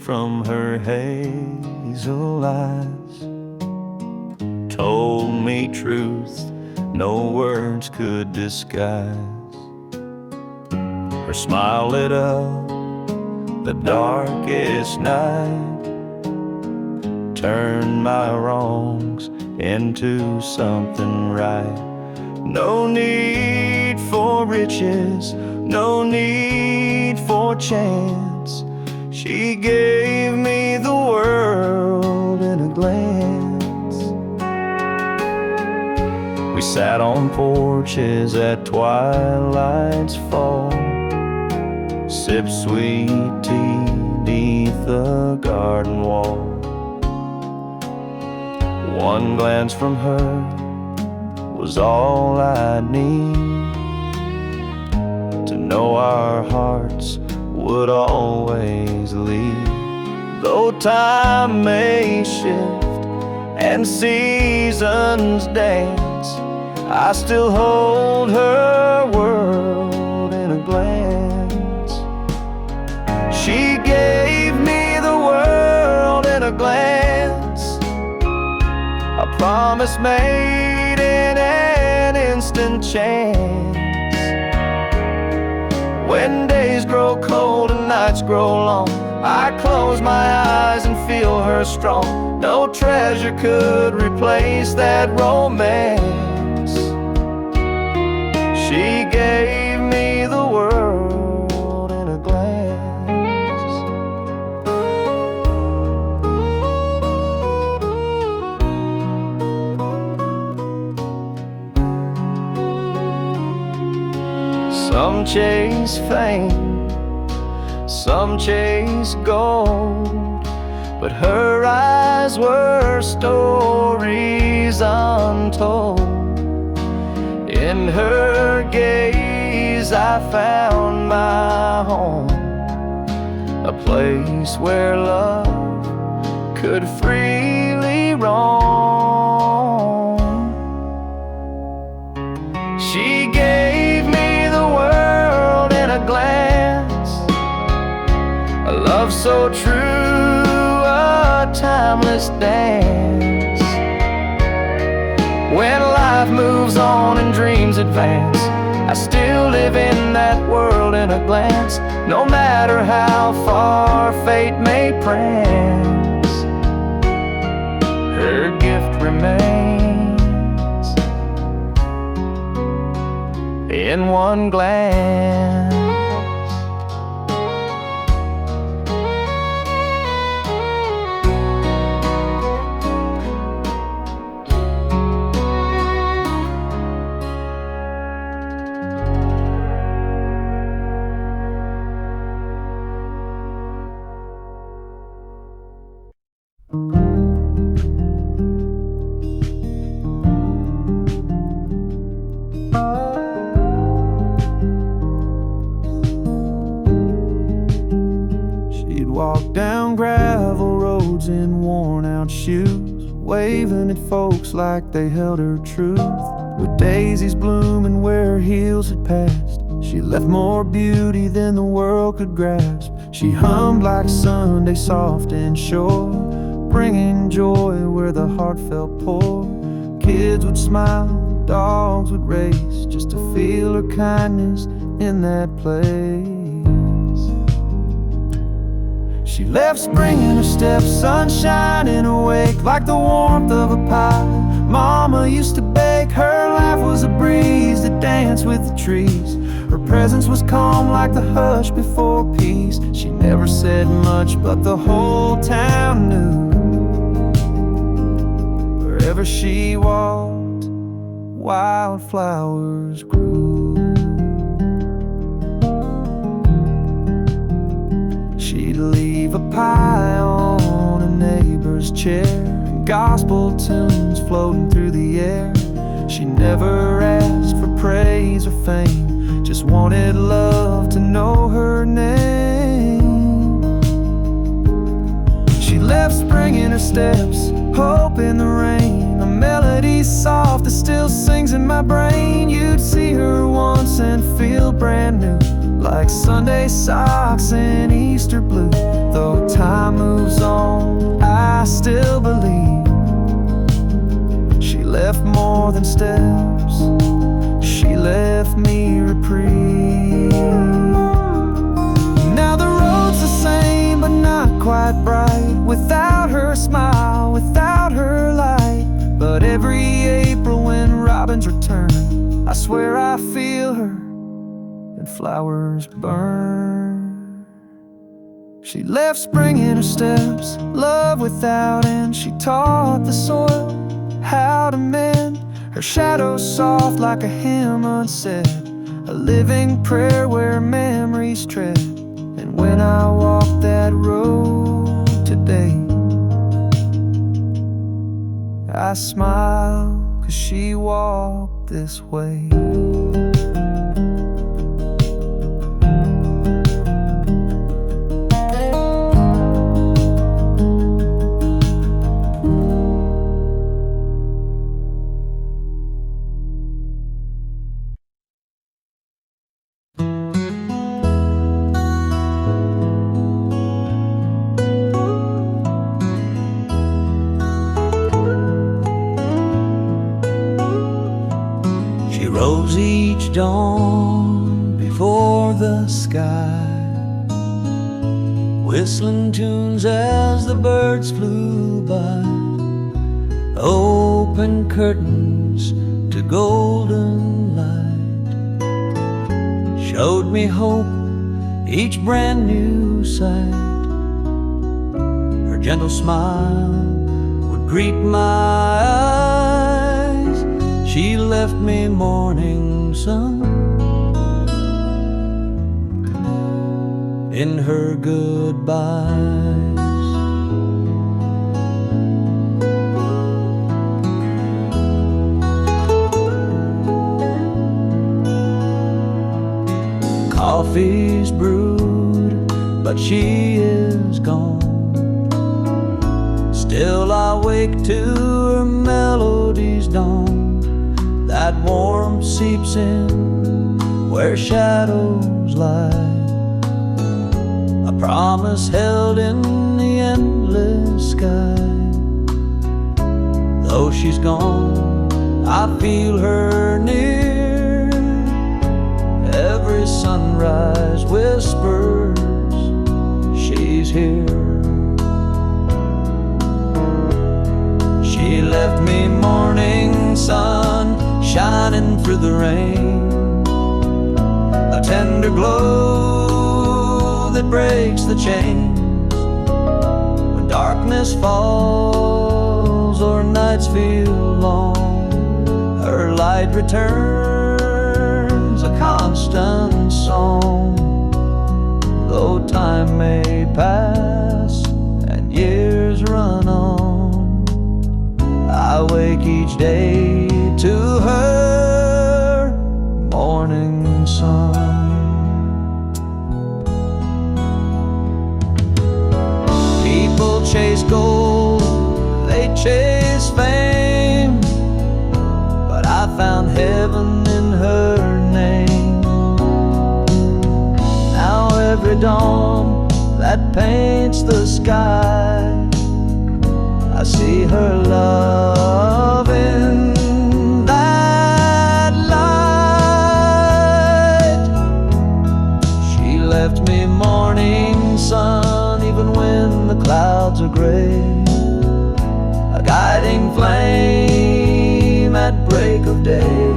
from her hazel eyes told me truth no words could disguise. Her smile lit up the darkest night, turned my wrongs into something right. No need for riches, no need for chance. She gave me the world in a glance. We sat on porches at twilight's fall, sipped sweet tea beneath the garden wall. One glance from her was all I'd need to know our hearts would always lead. Though time may shift and seasons dance, I still hold her world in a glance. She gave me the world in a glance, a promise made in an instant chance. When days grow cold and nights grow long, I close my eyes and feel her strong. No treasure could replace that romance. She gave me the world in a glance. Some chase fame, some chase gold, but her eyes were stories untold. In her gaze I found my home, a place where love could freely roam. She gave me the world in a glance, a love so true, a timeless dance. When life moves on and dreams advance, I still live in that world in a glance. No matter how far fate may prance, her gift remains in one glance. Walk down gravel roads in worn-out shoes, waving at folks like they held her truth. With daisies blooming where her heels had passed, she left more beauty than the world could grasp. She hummed like Sunday soft and sure, bringing joy where the heart felt poor. Kids would smile, dogs would race, just to feel her kindness in that place. She left spring in her step, sunshine in her wake, like the warmth of a pie Mama used to bake. Her life was a breeze that danced with the trees. Her presence was calm like the hush before peace. She never said much, but the whole town knew. Wherever she walked, wildflowers grew. She'd leave a pie on a neighbor's chair, and gospel tunes floating through the air. She never asked for praise or fame, just wanted love to know her name. She left spring in her steps, hope in the rain, a melody soft that still sings in my brain. You'd see her once and feel brand new, like Sunday socks and Easter blue. Though time more than steps. She left me reprieve. Now the road's the same, but not quite bright, without her smile, without her light. But every April when robins return, I swear I feel her and flowers burn. She left spring in her steps, love without end. She taught the soil how to mend, her shadow soft like a hymn unsaid, a living prayer where memories tread. And when I walk that road today, I smile 'cause she walked this way. Rose each dawn before the sky, whistling tunes as the birds flew by, open curtains to golden light, showed me hope, each brand new sight. Her gentle smile would greet my eyes. She left me morning sun in her goodbyes. Coffee's brewed, but she is gone. Still I wake to her melody's dawn. That warmth seeps in where shadows lie, a promise held in the endless sky. Though she's gone, I feel her near. Every sunrise whispers she's here. She left me morning sun shining through the rain, a tender glow that breaks the chains. When darkness falls or nights feel long, her light returns, a constant song. Though time may pass and years run on, I wake each day to her morning sun. People chase gold, they chase fame, but I found heaven in her name. Now every dawn that paints the sky, I see her love in that light. She left me morning sun even when the clouds are gray, a guiding flame at break of day.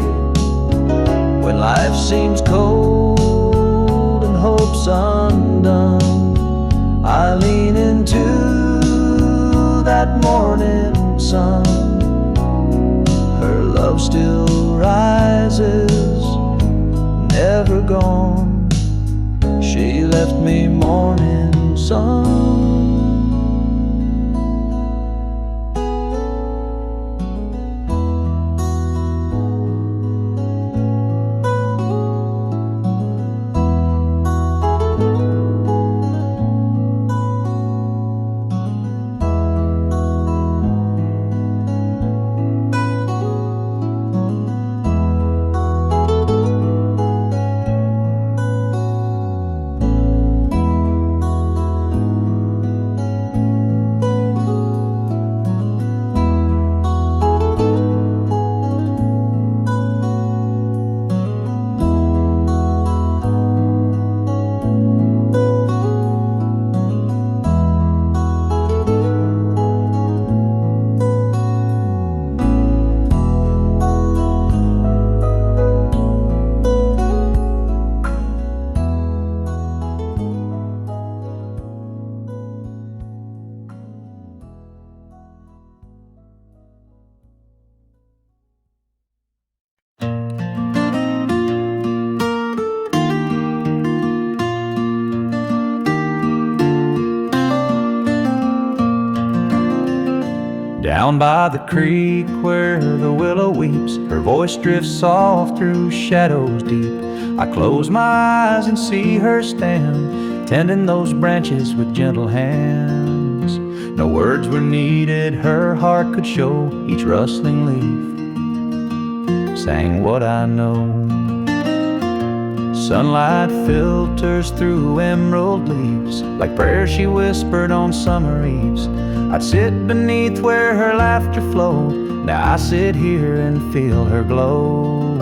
When life seems cold and hope's undone, I lean into that morning sun. Her love still rises, never gone. She left me morning sun. Down by the creek where the willow weeps, her voice drifts soft through shadows deep. I close my eyes and see her stand, tending those branches with gentle hands. No words were needed, her heart could show. Each rustling leaf sang what I know. Sunlight filters through emerald leaves, like prayers she whispered on summer eves. I'd sit beneath where her laughter flowed. Now I sit here and feel her glow.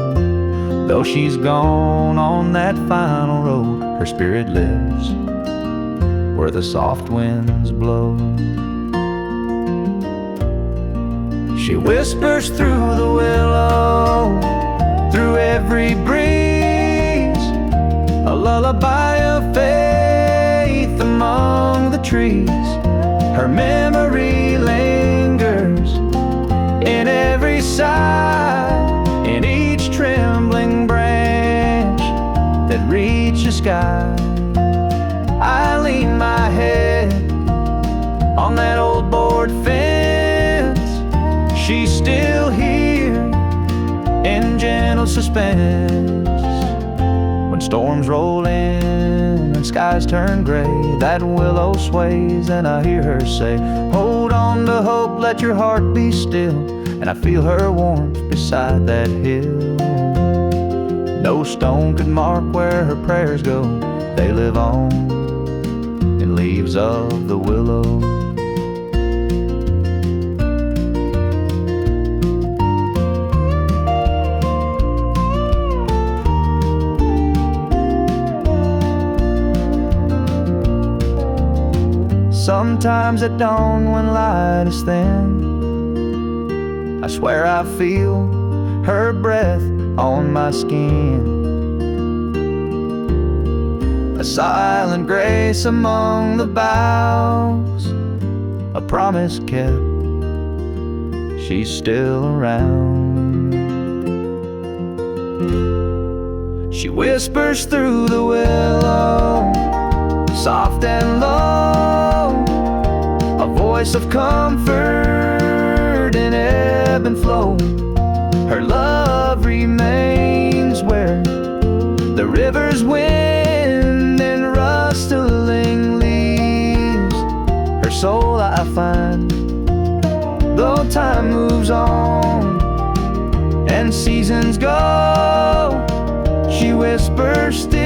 Though she's gone on that final road, her spirit lives where the soft winds blow. She whispers through the willow, through every breeze, a lullaby of faith among the trees. Her memory lingers in every sigh, in each trembling branch that reaches the sky. I lean my head on that old board fence. She's still here in gentle suspense. When storms roll in and skies turn gray, that willow sways and I hear her say, hold on to hope, let your heart be still. And I feel her warmth beside that hill. No stone could mark where her prayers go. They live on in leaves of the willow. Sometimes at dawn when light is thin, I swear I feel her breath on my skin. A silent grace among the boughs, a promise kept, she's still around. She whispers through the willow, soft and low, a voice of comfort in ebb and flow. Her love remains where the river's wind and rustling leaves. Her soul I find, though time moves on and seasons go, she whispers still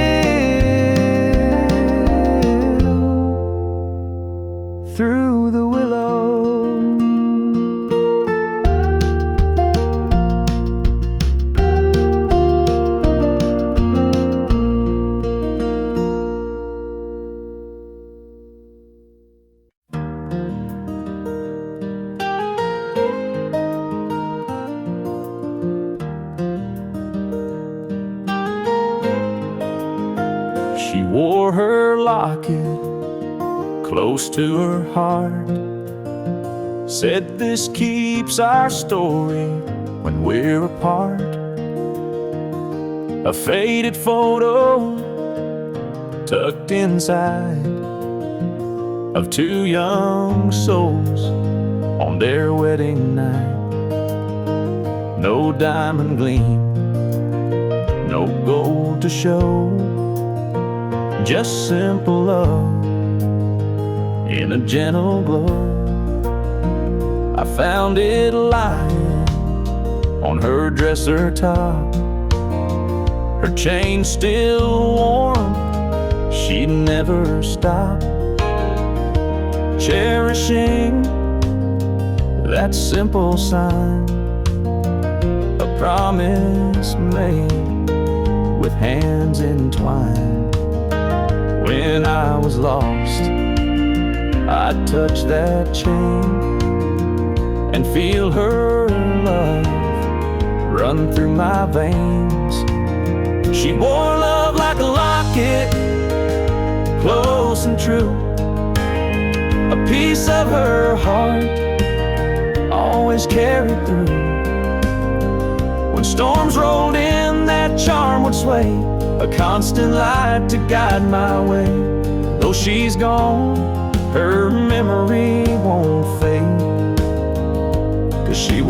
through the willow. She wore her locket close to her heart, said this keeps our story when we're apart. A faded photo tucked inside of two young souls on their wedding night. No diamond gleam, no gold to show, just simple love in a gentle glow. I found it lying on her dresser top, her chain still warm, she'd never stop cherishing that simple sign, a promise made with hands entwined. When I was lost, I'd touch that chain and feel her love run through my veins. She wore love like a locket, close and true, a piece of her heart always carried through. When storms rolled in, that charm would sway, a constant light to guide my way. Though she's gone, her memory won't fade.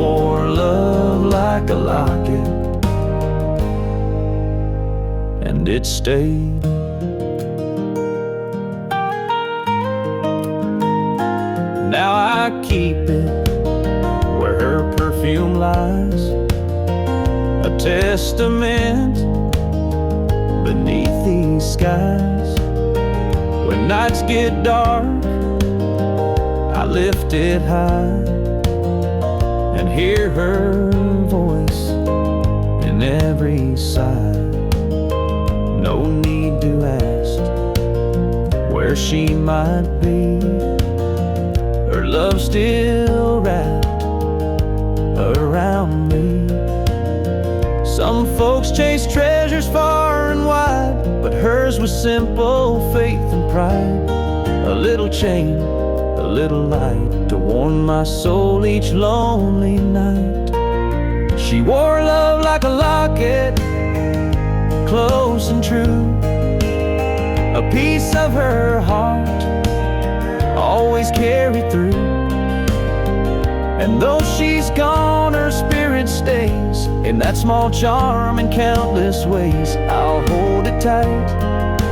wore love like a locket, and it stayed. Now I keep it where her perfume lies, a testament beneath these skies. When nights get dark, I lift it high and hear her voice in every sigh. No need to ask where she might be. Her love still wrapped around me. Some folks chase treasures far and wide, but hers was simple faith and pride. A little chain, a little light to warm my soul each lonely night. She wore love like a locket, close and true, a piece of her heart always carried through. And though she's gone, her spirit stays in that small charm in countless ways. I'll hold it tight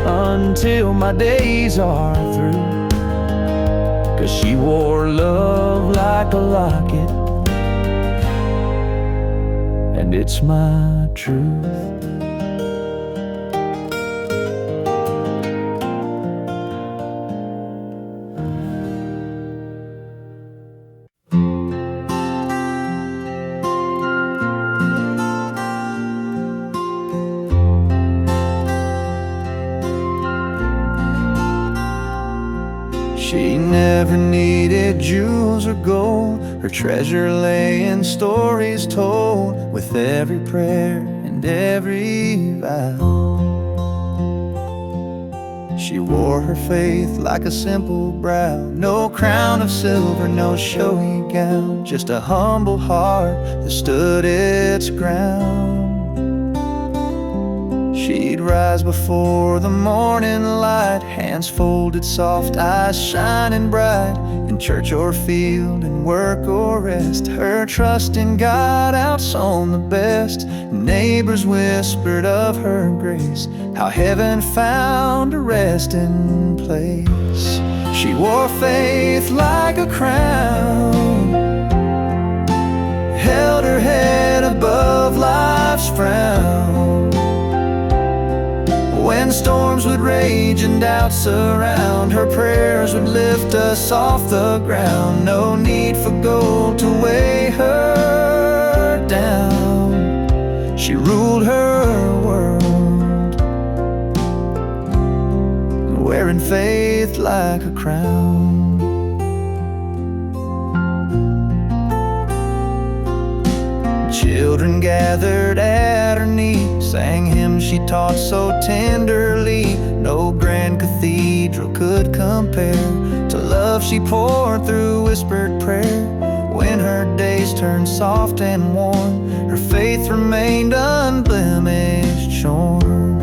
until my days are through, 'cause she wore love like a locket, and it's my truth. She never needed jewels or gold. Her treasure lay in stories told with every prayer and every vow. She wore her faith like a simple brow. No crown of silver, no showy gown, just a humble heart that stood its ground. She'd rise before the morning light, hands folded soft, eyes shining bright. In church or field, in work or rest, her trust in God outshone the best. Neighbors whispered of her grace, how heaven found a resting place. She wore faith like a crown, held her head above life's frown. When storms would rage and doubts surround, her prayers would lift us off the ground. No need for gold to weigh her down. She ruled her world, wearing faith like a crown. Children gathered at her knee, sang hymns she taught so tenderly. No grand cathedral could compare to love she poured through whispered prayer. When her days turned soft and warm, her faith remained unblemished, shorn.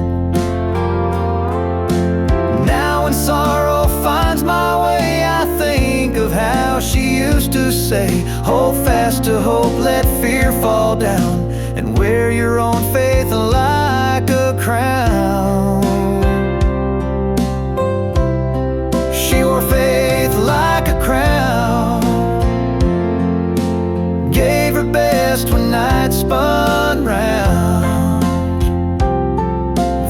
Now when sorrow finds my way, I think of how she used to say, hold fast to hope, let fear fall down, and wear your own faith like a crown. She wore faith like a crown, gave her best when night spun round.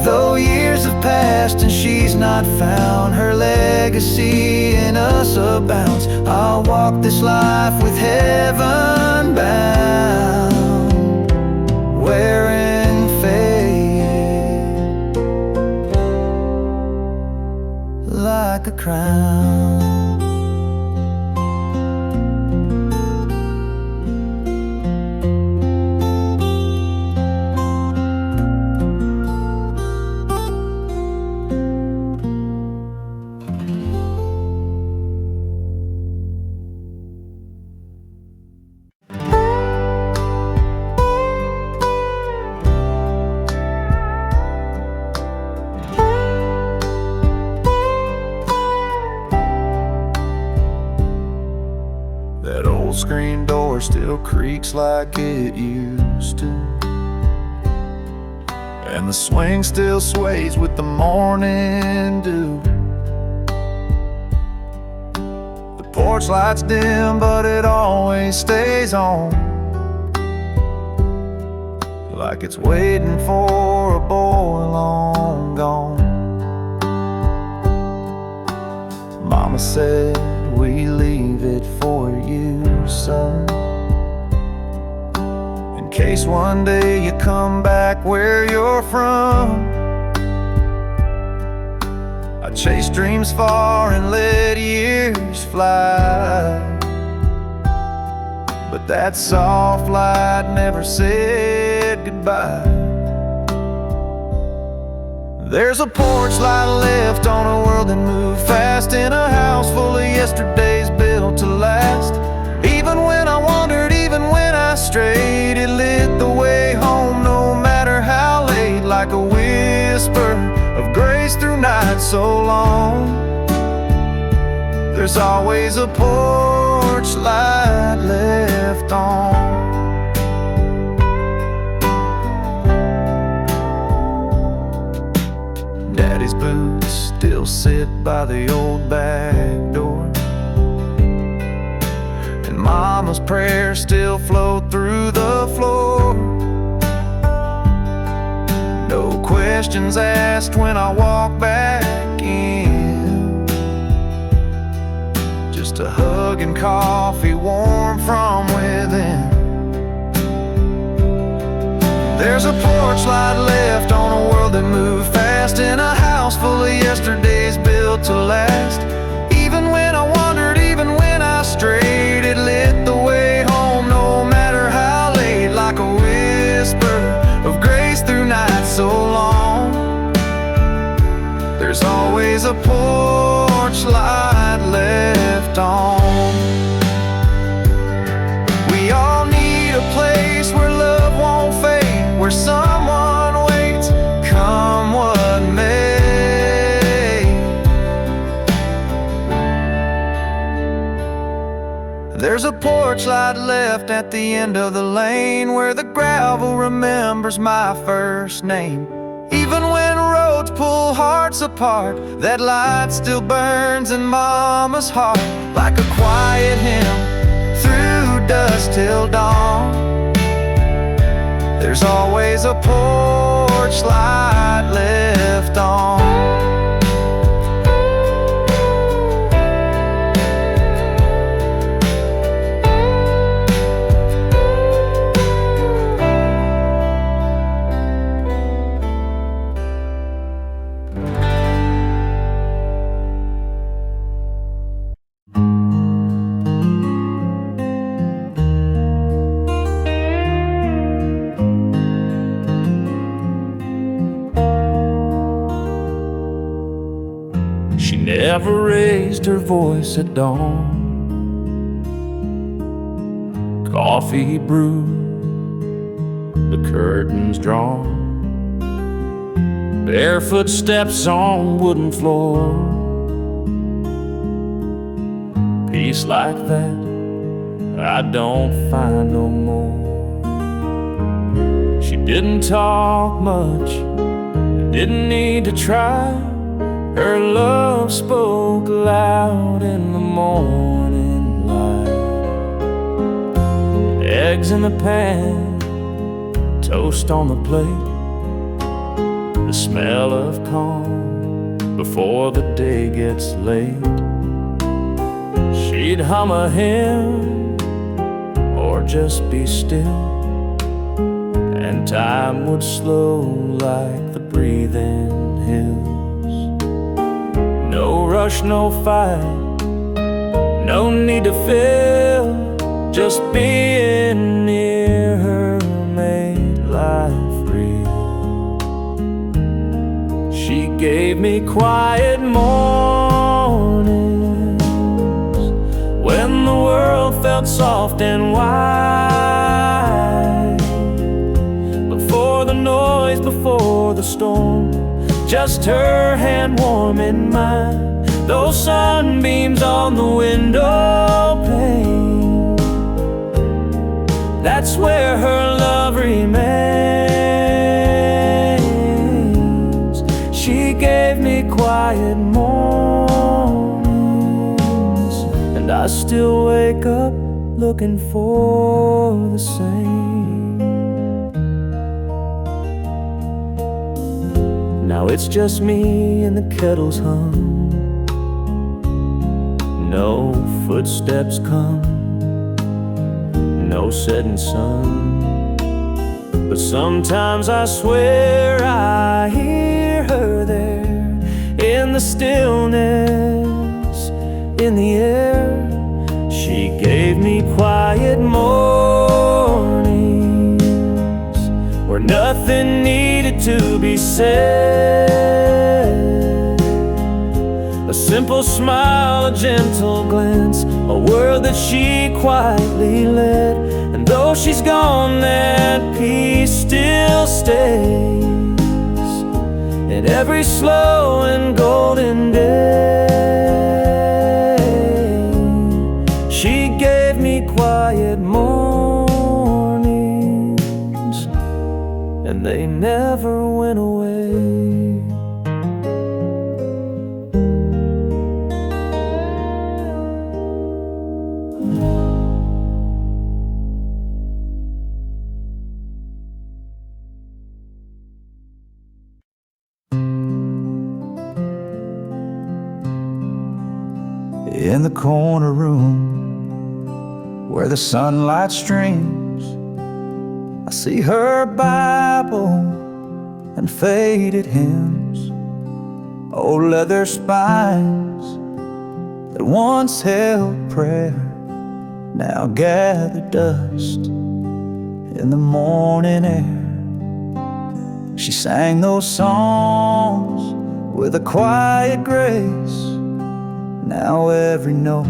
Though years have passed and she's not found, her legacy in us abounds. I'll walk this life with heaven bound, wearing faith like a crown. That old screen door still creaks like it used to, and the swing still sways with the morning dew. The porch light's dim, but it always stays on, like it's waiting for a boy long gone. Mama said we leave it for you, son, in case one day you come back where you're from. I chased dreams far and let years fly, but that soft light never said goodbye. There's a porch light left on a world that moved fast, in a house full of yesterdays built to last. Even when I wandered, even when I strayed, it lit the way home no matter how late, like a whisper of grace through nights so long. There's always a porch light left on. Daddy's boots still sit by the old back door, and Mama's prayers still flow through the floor. No questions asked when I walk back in, just a hug and coffee warm from within. There's a porch light left on a world that moved fast, in a house full of yesterdays built to last. Even when I wandered, even when I strayed, it lit the way home no matter how late, like a whisper of grace through nights so long. There's always a porch light left on. We all need a place where love won't fade, where someone waits, come what may. There's a porch light left at the end of the lane, where the gravel remembers my first name. Even when roads pull hearts apart, that light still burns in Mama's heart, like a quiet hymn through dusk till dawn. There's always a porch light left on. Never raised her voice at dawn. Coffee brewed, the curtains drawn, barefoot steps on wooden floor. Peace like that I don't find no more. She didn't talk much, didn't need to try. Her love spoke loud in the morning light. Eggs in the pan, toast on the plate, the smell of calm before the day gets late. She'd hum a hymn or just be still, and time would slow like the breathing hills. No rush, no fight, no need to fill, just being near her made life real. She gave me quiet mornings when the world felt soft and wide. Before the noise, before the storm, just her hand warm in mine. Those sunbeams on the window pane, that's where her love remains. She gave me quiet mornings, and I still wake up looking for the same. Now it's just me and the kettle's hum. No footsteps come, no setting sun. But sometimes I swear I hear her there, in the stillness, in the air. She gave me quiet mornings, where nothing needed to be said. A simple smile, a gentle glance, a word that she quietly led. And though she's gone, that peace still stays in every slow and golden day. She gave me quiet mornings, and they never went away. In the corner room where the sunlight streams, I see her Bible and faded hymns, old leather spines that once held prayer, now gather dust in the morning air. She sang those songs with a quiet grace. Now every note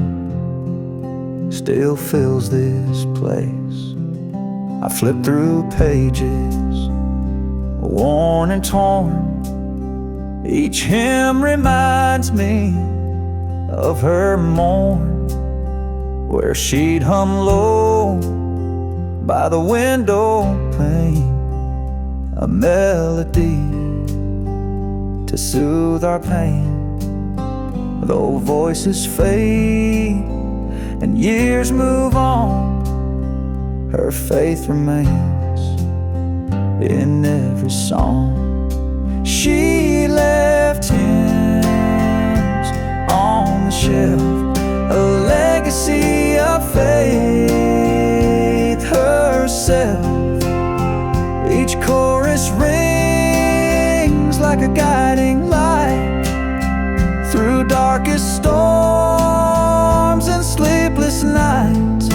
still fills this place. I flip through pages, worn and torn. Each hymn reminds me of her morn, where she'd hum low by the window pane, a melody to soothe our pain. Though voices fade and years move on, her faith remains in every song. She left hymns on the shelf, a legacy of faith herself. Each chorus rings like a guiding light through darkest storms and sleepless nights.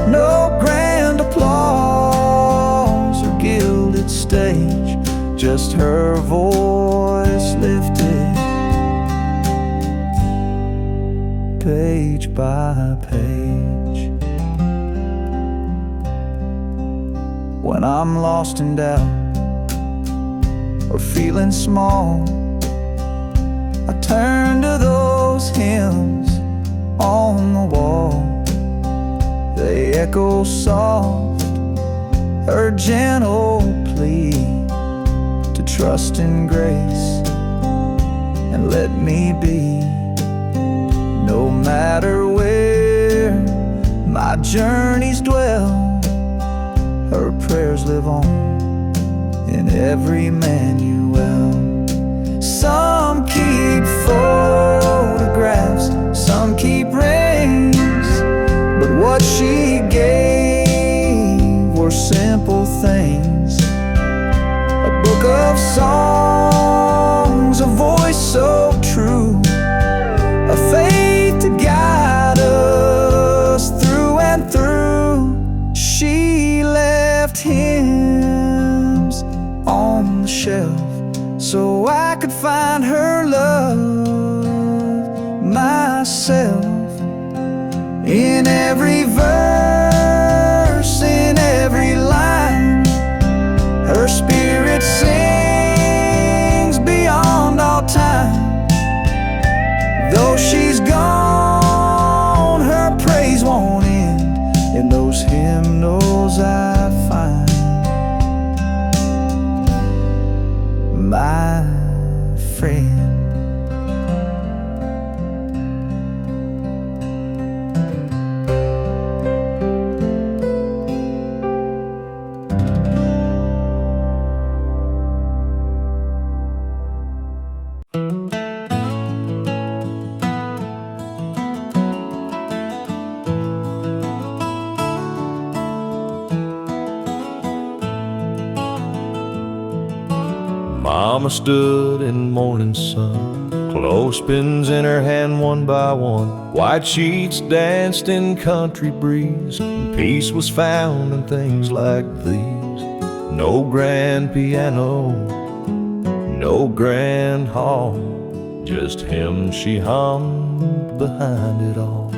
No grand applause or gilded stage, just her voice lifted page by page. When I'm lost in doubt or feeling small, I turn to those hymns on the wall. They echo soft, her gentle plea to trust in grace and let me be. No matter where my journeys dwell, her prayers live on in every manual. Some keep photographs, some keep rings, but what she gave were simple things. A book of songs, a voice so true, a faith to guide us through and through. She left hymns on the shelf so I could find her love myself. In every verse, in every line, her spirit sings beyond all time. Though she's gone, her praise won't end in those hymnals travels I find my friend. Mama stood in morning sun, clothespins in her hand one by one. White sheets danced in country breeze, and peace was found in things like these. No grand piano, no grand hall, just hymns she hummed behind it all.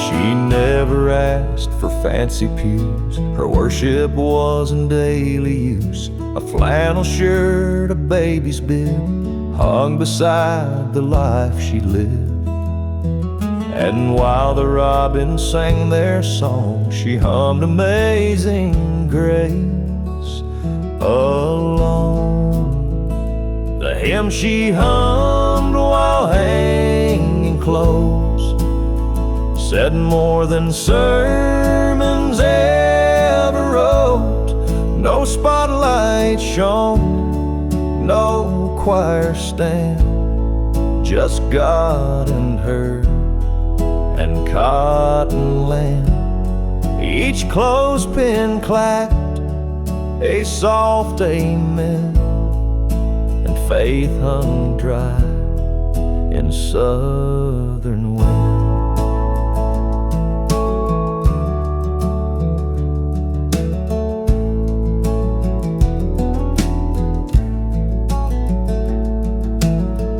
She never asked for fancy pews, her worship was in daily use. A flannel shirt, a baby's bib, hung beside the life she lived. And while the robins sang their song, she hummed Amazing Grace alone. The hymn she hummed while hanging clothes said more than sermons ever wrote. No spotlight shone, no choir stand, just God and her and cotton land. Each clothespin clacked a soft amen, and faith hung dry in southern wind.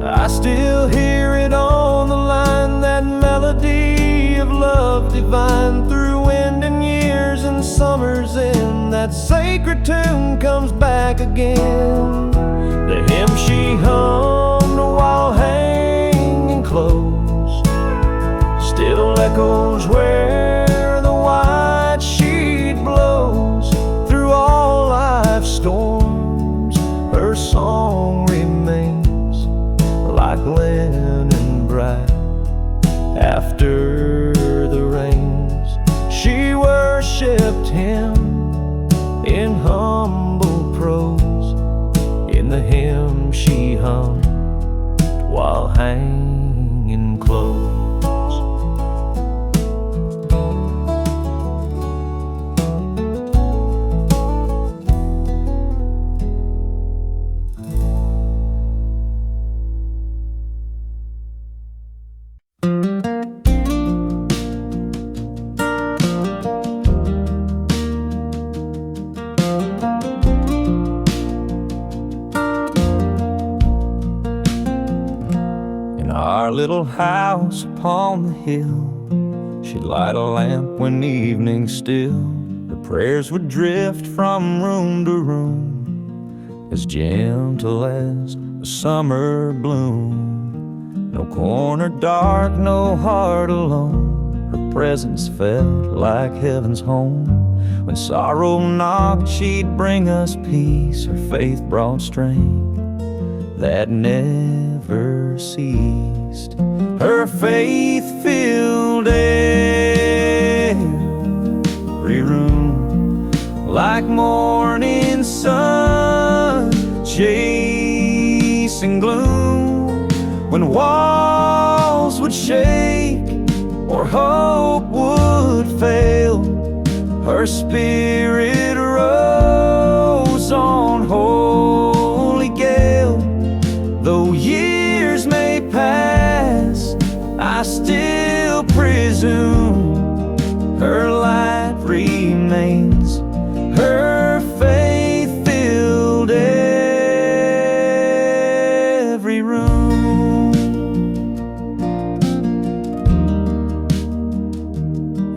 I still hear it on the line, that melody of love divine. Through wind and years and summers in, that sacred tune comes back again. The hymn she hummed while hanging clothes still echoes where the white sheet blows. Through all life's storms, her song remains like linen bright after the rains. She worshipped him in humble prose, in the hymn she hummed while hanging clothes. Our little house upon the hill, she'd light a lamp when evening still. Her prayers would drift from room to room, as gentle as a summer bloom. No corner dark, no heart alone, her presence felt like heaven's home. When sorrow knocked, she'd bring us peace. Her faith brought strength that never ceased. Her faith filled every room like morning sun chasing gloom. When walls would shake or hope would fail, her spirit rose on holy gale. Though years may pass, I still presume her light remains. Her faith filled every room.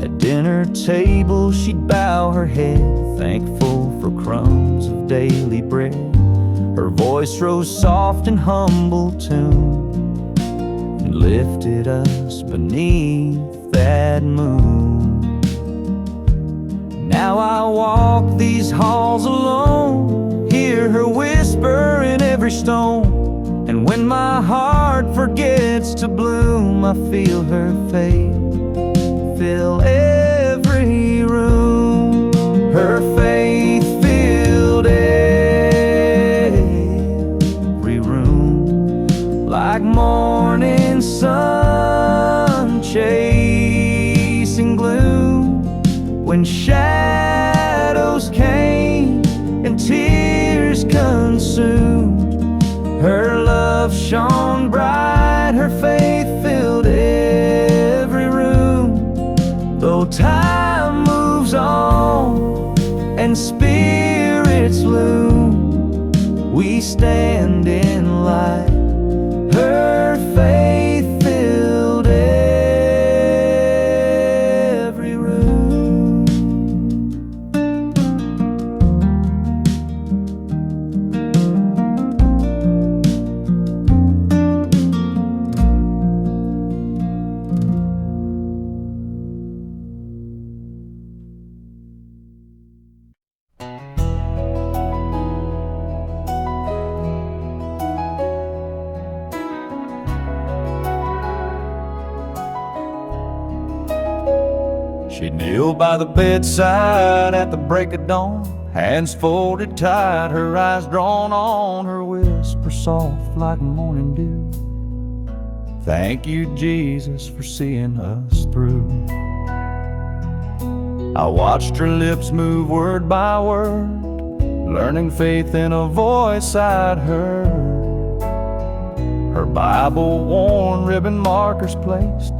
At dinner table she'd bow her head, thankful for crumbs of daily bread. Her voice rose soft in humble tune and lifted us beneath that moon. these halls alone, hear her whisper in every stone. And when my heart forgets to bloom, I feel her faith fill every room. Her faith filled every room, like morning sun chasing gloom. When shadows came and tears consumed, her love shone bright, her faith filled every room. Though time moves on and spirits loom, we stand in light. Her faith filled every room. She'd kneel by the bedside at the break of dawn, hands folded tight, her eyes drawn on, her whisper soft like morning dew. Thank you, Jesus, for seeing us through. I watched her lips move word by word, learning faith in a voice I'd heard. Her Bible worn, ribbon markers placed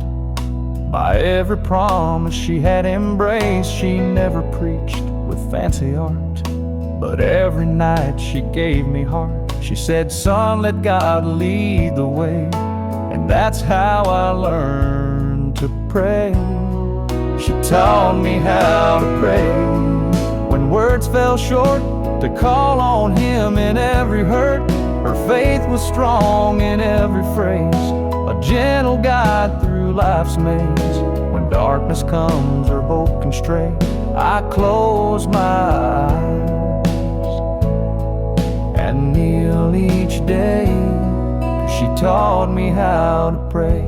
by every promise she had embraced. She never preached with fancy art, but every night she gave me heart. She said, son, let God lead the way. And that's how I learned to pray. She taught me how to pray when words fell short, to call on Him in every hurt. Her faith was strong in every phrase, a gentle guide through life's maze. When darkness comes or hope can stray, I close my eyes and kneel each day. She taught me how to pray.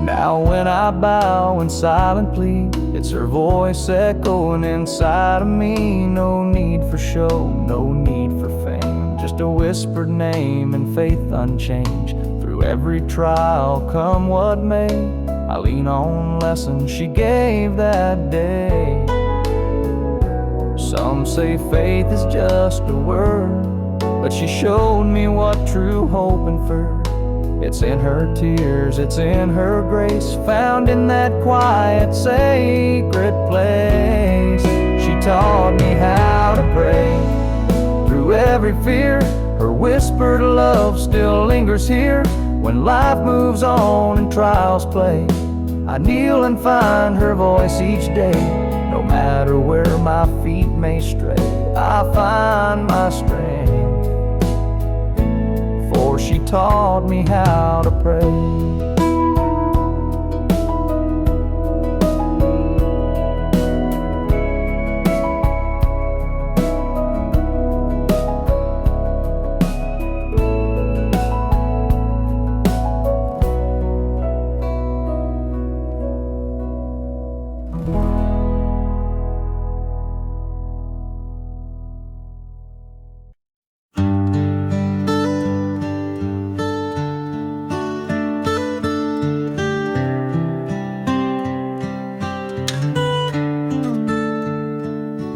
Now when I bow in silent plea, it's her voice echoing inside of me. No need for show, no need for fame, just a whispered name and faith unchanged. Through every trial, come what may, I lean on lessons she gave that day. Some say faith is just a word, but she showed me what true hope inferred. It's in her tears, it's in her grace, found in that quiet, sacred place. She taught me how to pray through every fear. Her whispered love still lingers here. When life moves on and trials play, I kneel and find her voice each day. No matter where my feet may stray, I find my strength, for she taught me how to pray.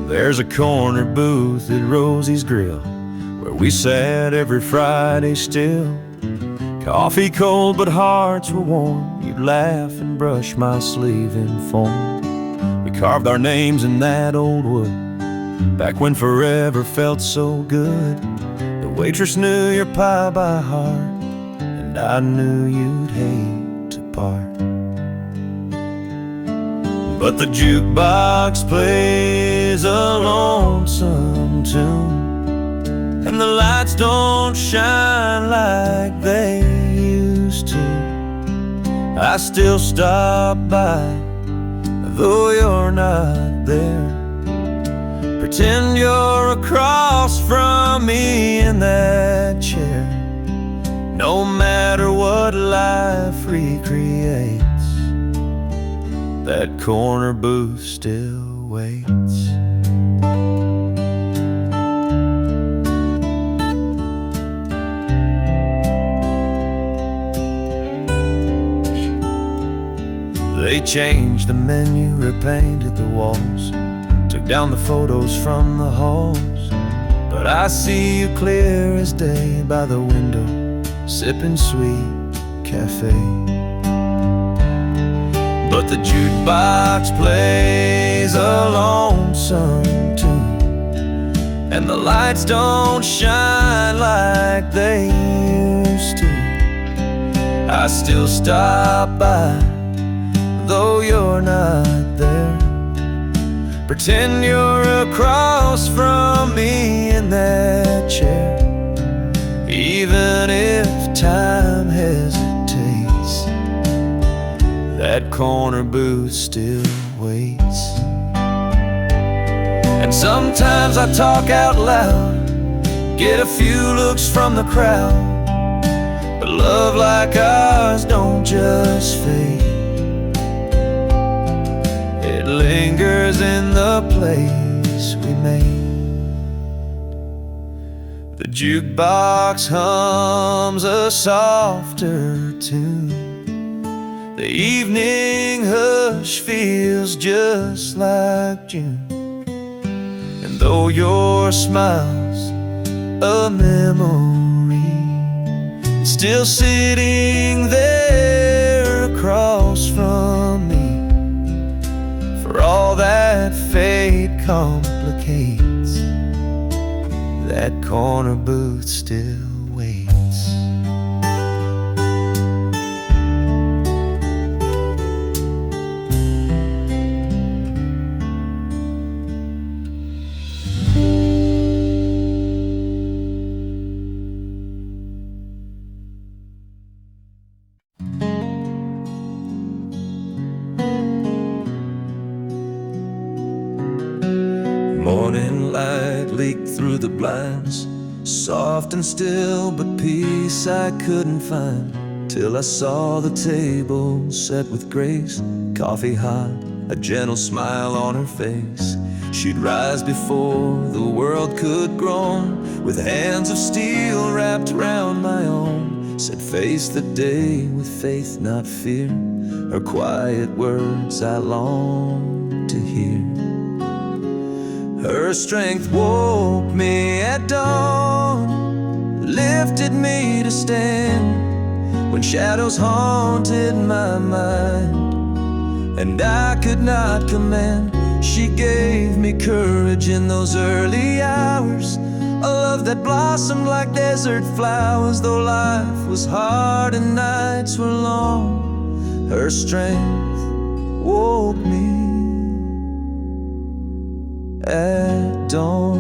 There's a corner booth at Rosie's Grill where we sat every Friday still. Coffee cold but hearts were warm. You'd laugh and brush my sleeve in foam. We carved our names in that old wood, back when forever felt so good. The waitress knew your pie by heart, and I knew you'd hate to part. But the jukebox plays a lonesome tune, and the lights don't shine like they used to. I still stop by though you're not there. Pretend you're across from me in that chair. No matter what life recreates, that corner booth still waits. They changed the menu, repainted the walls, took down the photos from the halls. But I see you clear as day by the window, sipping sweet cafe. But the jukebox plays a lonesome tune, and the lights don't shine like they used to. I still stop by, though you're not there. Pretend you're across from me in that chair. Even if time hesitates, that corner booth still waits. And sometimes I talk out loud, get a few looks from the crowd. But love like ours don't just fade, it lingers in the place we made. The jukebox hums a softer tune, the evening hush feels just like June. And though your smile's a memory, it's still sitting there across from me. For all that fate complicates, that corner booth still waits. Morning light leaked through the blinds, soft and still, but peace I couldn't find, till I saw the table set with grace, coffee hot, a gentle smile on her face. She'd rise before the world could groan, with hands of steel wrapped round my own. Said face the day with faith, not fear, her quiet words I long to hear. Her strength woke me at dawn, lifted me to stand when shadows haunted my mind and I could not command. She gave me courage in those early hours, a love that blossomed like desert flowers. Though life was hard and nights were long, her strength woke me at dawn.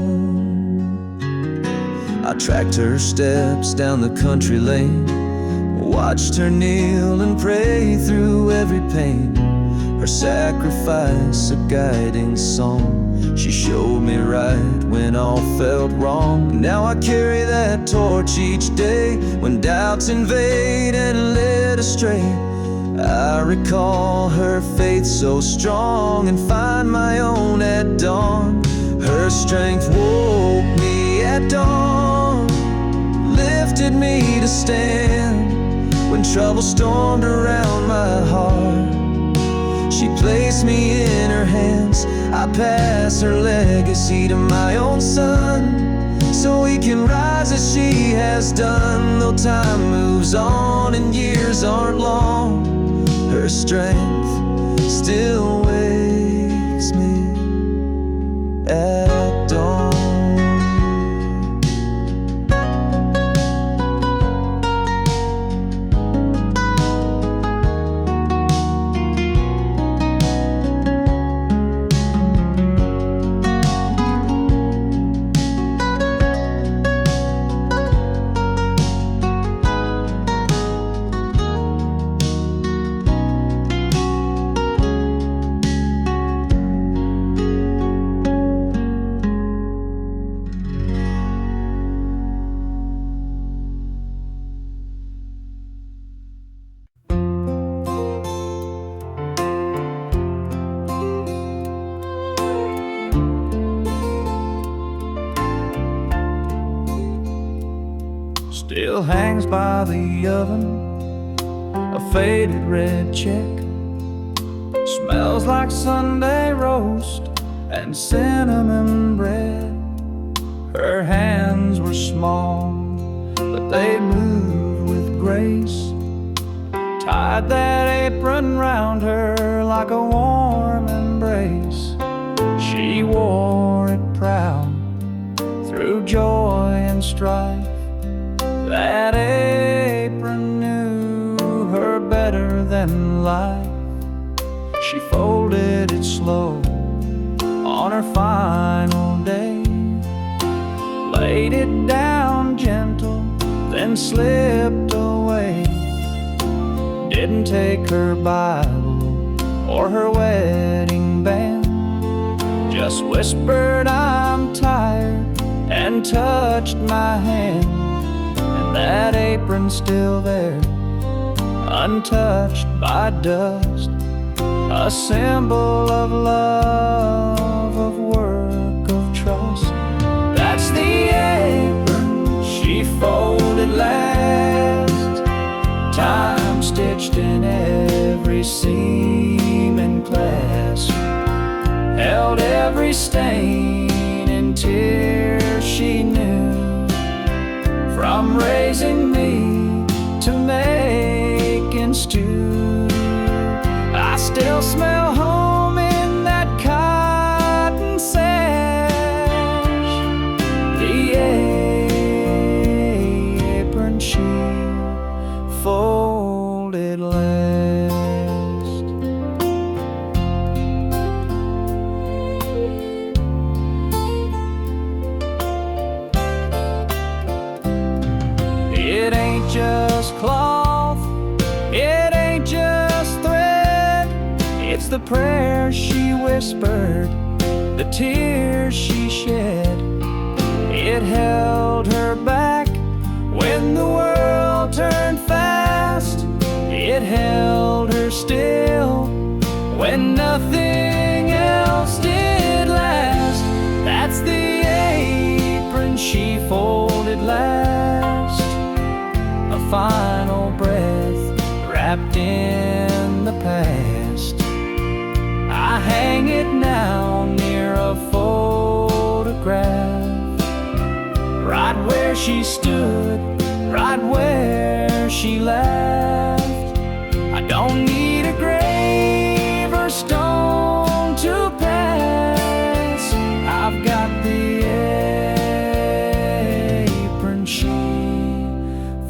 I tracked her steps down the country lane, watched her kneel and pray through every pain, her sacrifice a guiding song. She showed me right when all felt wrong. Now I carry that torch each day when doubts invade and led astray. I recall her faith so strong and find my own at dawn. Her strength woke me at dawn, lifted me to stand when trouble stormed around my heart. She placed me in her hands, I pass her legacy to my own son, so he can rise as she has done. Though time moves on and years aren't long, her strength still wakes me at dawn. still hangs by the oven, a faded red check. Smells like Sunday roast and cinnamon bread. Her hands were small, but they moved with grace. Tied that apron round her like a warm embrace. She wore it proud through joy and strife. That apron knew her better than life. She folded it slow on her final day, laid it down gentle, then slipped away. Didn't take her Bible or her wedding band, just whispered, "I'm tired," and touched my hand. And that apron's still there, untouched by dust, a symbol of love, of work, of trust. That's the apron she folded last, time stitched in every seam and clasp, held every stain and tear she knew, from raising me to making stew. I still smell home in that cotton sash, the apron she folded last. It ain't just cloth, it ain't just thread, it's the prayers she whispered, the tears she shed. It held her back when the world turned fast. It held her still when nothing else did last. That's the apron she folded last, a final breath wrapped in the past. I hang it now near a photograph, right where she stood, right where she laughed. I don't need a grave or stone to pass, I've got the apron she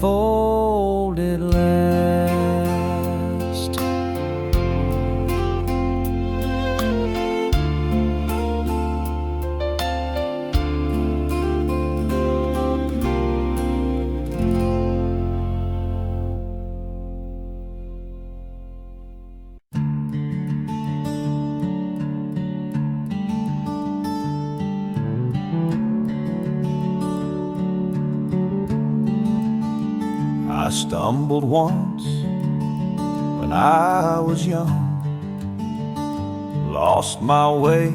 folded last. I stumbled once when I was young, lost my way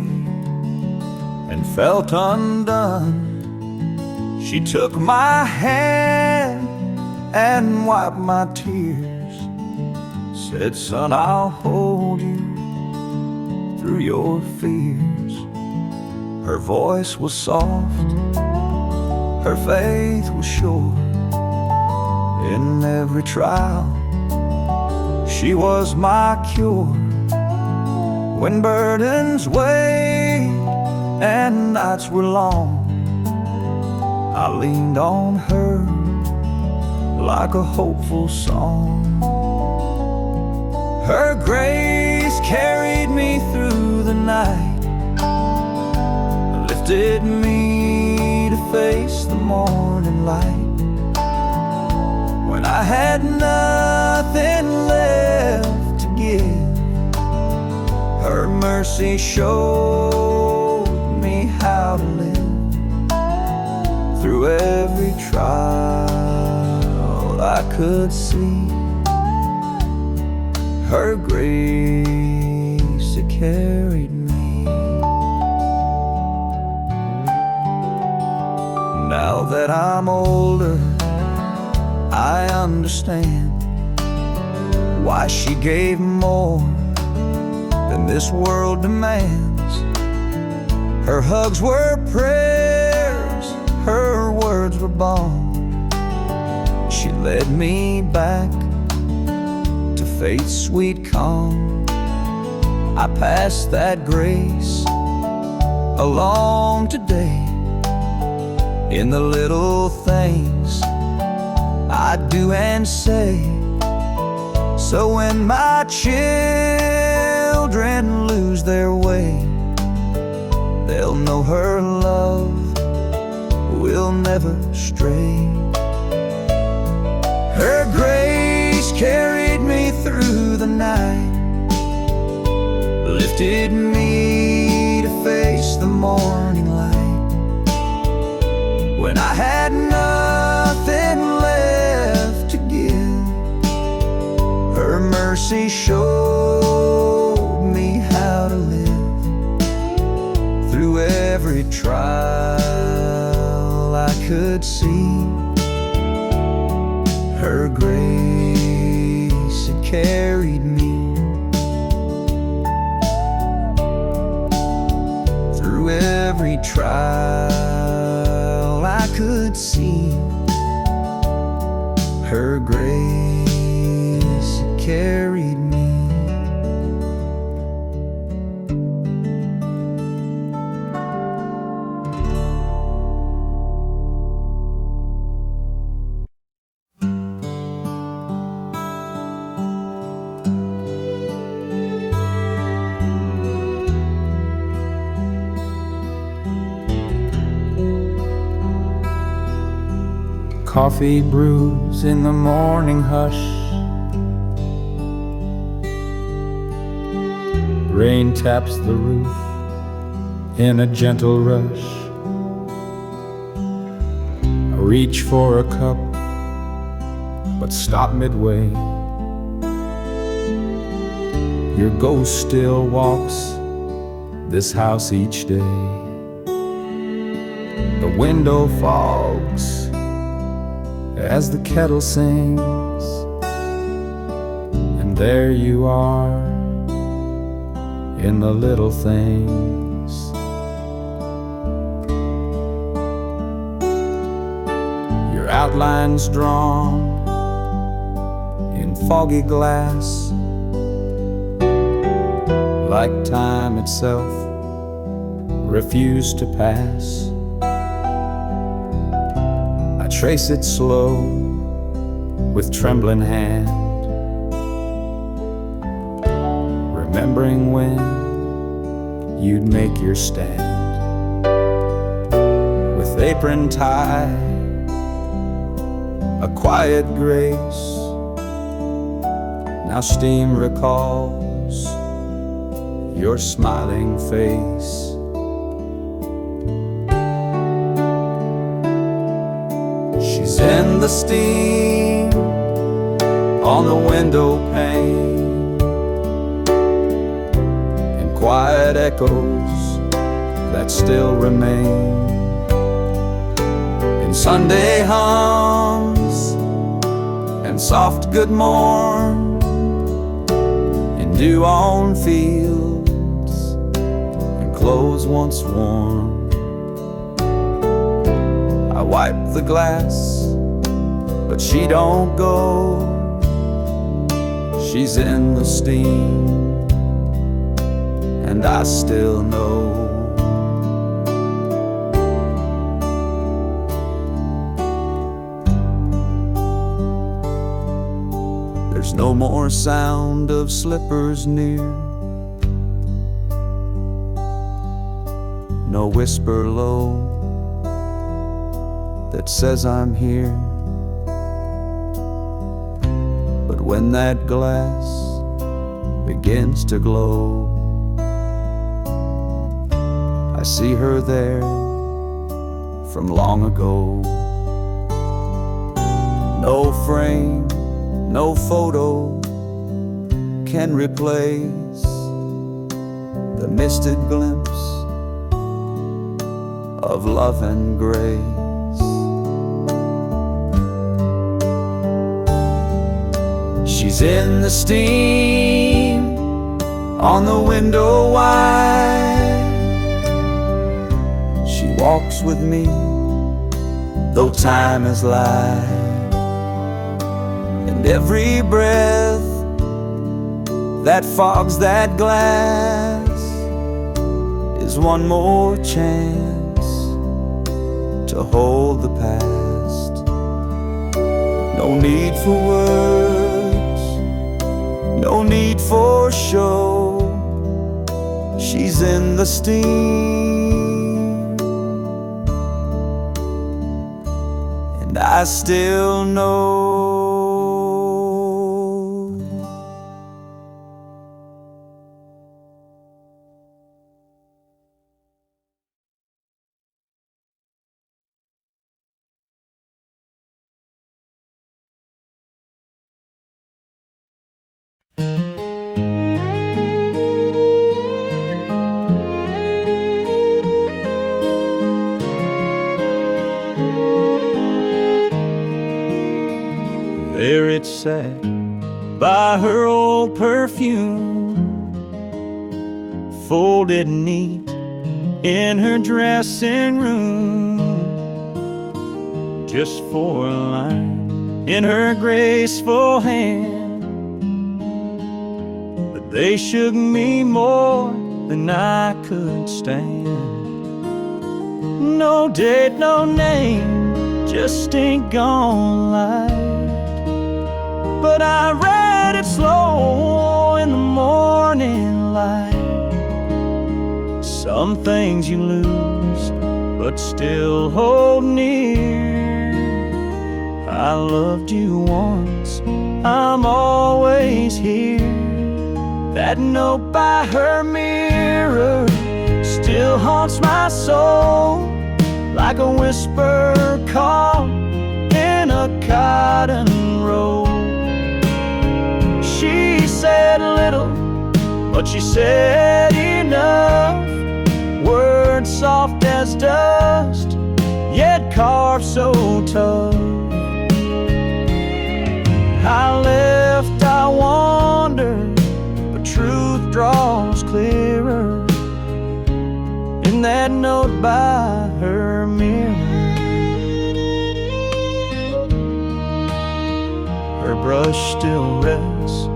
and felt undone. She took my hand and wiped my tears, said, "Son, I'll hold you through your fears." Her voice was soft, her faith was sure. In every trial, she was my cure. When burdens weighed and nights were long, I leaned on her like a hopeful song. Her grace carried me through the night, lifted me to face the morning light. When I had nothing left to give, her mercy showed me how to live. Through every trial I could see her grace, it carried me. Now that I'm older I understand why she gave more than this world demands. Her hugs were prayers, her words were balm. She led me back to faith's sweet calm. I pass that grace along today in the little things I do and say. So when my children lose their way, they'll know her love will never stray. Her grace carried me through the night, lifted me to face the morning light. When I had nothing left to give, her mercy showed me how to live. Through every trial I could see, her grace had carried me. Through every trial I could see, her grace had carried me. Coffee brews in the morning hush, rain taps the roof in a gentle rush. I reach for a cup, but stop midway. Your ghost still walks this house each day. The window fogs as the kettle sings, and there you are in the little things. Your outlines drawn in foggy glass, like time itself refused to pass. Trace it slow with trembling hand, remembering when you'd make your stand. With apron tied, a quiet grace, now steam recalls your smiling face. In the steam on the window pane, and quiet echoes that still remain, in Sunday hums and soft good morn, in dew on fields and clothes once worn. I wipe the glass, but she don't go. She's in the steam, and I still know. There's no more sound of slippers near, no whisper low that says I'm here. When that glass begins to glow, I see her there from long ago. No frame, no photo can replace the misted glimpse of love and grace. She's in the steam on the window wide. She walks with me, though time is light, and every breath that fogs that glass is one more chance to hold the past. No need for words, no need for show. She's in the steam, and I still know. There it sat by her old perfume, folded neat in her dressing room, just for a line in her graceful hand. But they shook me more than I could stand. No date, no name, just ain't gone light. But I read it slow in the morning light. Some things you lose, but still hold near. I loved you once, I'm always here. That note by her mirror still haunts my soul, like a whisper call in a cotton roll. She said little, but she said enough. Words soft as dust, yet carved so tough. I left, I wandered, but truth draws clearer in that note by her mirror. Her brush still rests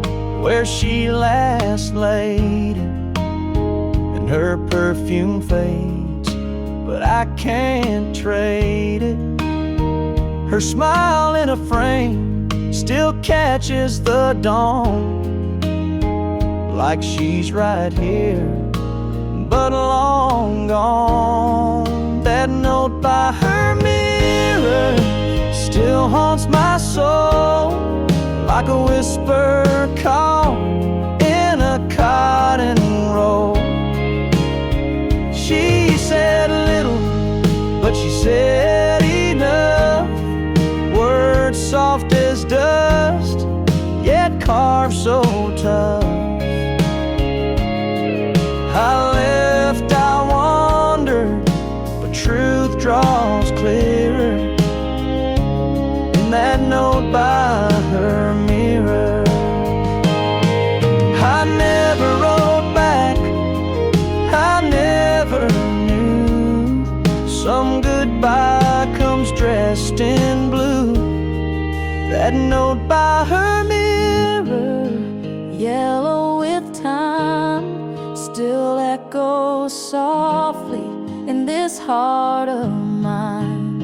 where she last laid it, and her perfume fades, but I can't trade it. Her smile in a frame still catches the dawn, like she's right here, but long gone. That note by her mirror still haunts my soul, like a whisper call in a cotton roll. She said little, but she said enough. Words soft as dust, yet carved so tough. I left, I wandered, but truth draws clearer in that note by her mirror. I never wrote back, I never knew. Some goodbye comes dressed in blue. That note by her mirror, yellow with time, still echoes softly in this heart of mine.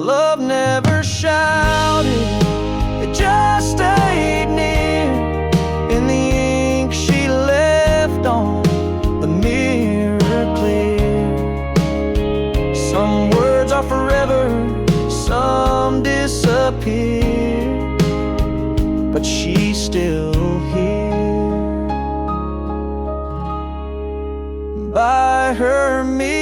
love never shouted, it just stayed near. In the ink she left on the mirror clear. Some words are forever, some disappear, but she's still here by her mirror.